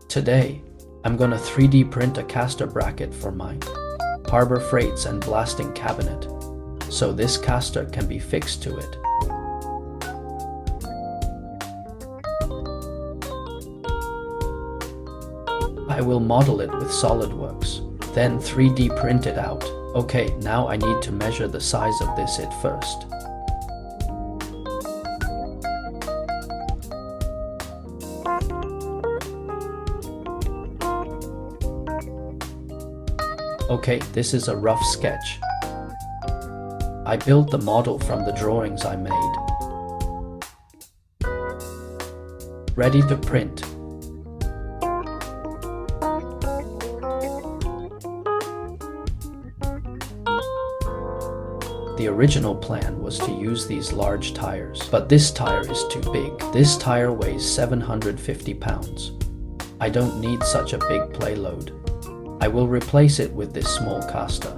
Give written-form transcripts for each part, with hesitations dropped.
Today, I'm gonna 3D print a caster bracket for my Harbor Freights and blasting cabinet, so this caster can be fixed to it. I will model it with SolidWorks, then 3D print it out. Okay, now I need to measure the size of this first. Okay, this is a rough sketch. I built the model from the drawings I made. Ready to print. The original plan was to use these large tires, but this tire is too big. This tire weighs 750 pounds. I don't need such a big payload. I will replace it with this small caster.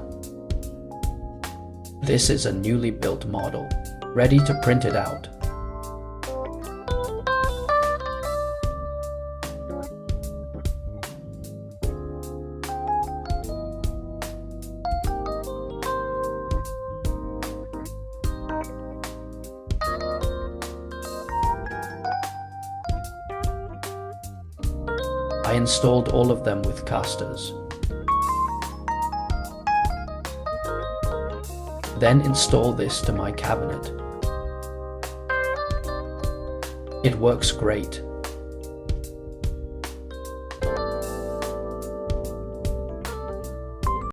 This is a newly built model, ready to print it out. I installed all of them with casters. Then install this to my cabinet. It works great.